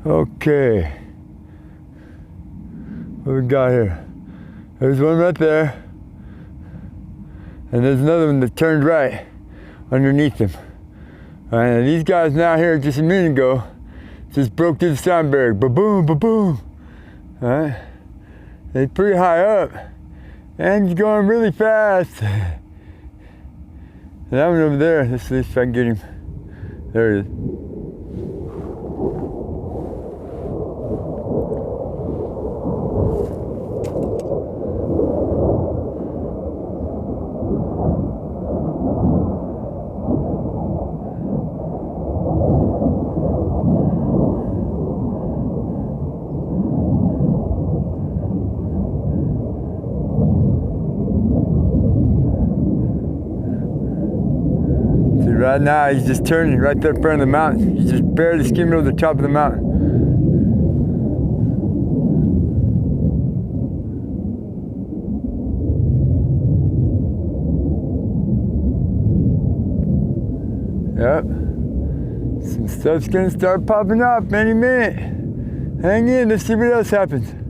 Okay. What we got here? There's one right there. And there's another one that turned right underneath him. All right, and these guys now here just a minute ago just broke through the sound barrier. Ba-boom, ba-boom. All right. They're pretty high up. And he's going really fast. And that one over there, let's see if I can get him. There it is. Right now, he's just turning right there in front of the mountain. He's just barely skimming over the top of the mountain. Yep. Some stuff's gonna start popping up any minute. Hang in, let's see what else happens.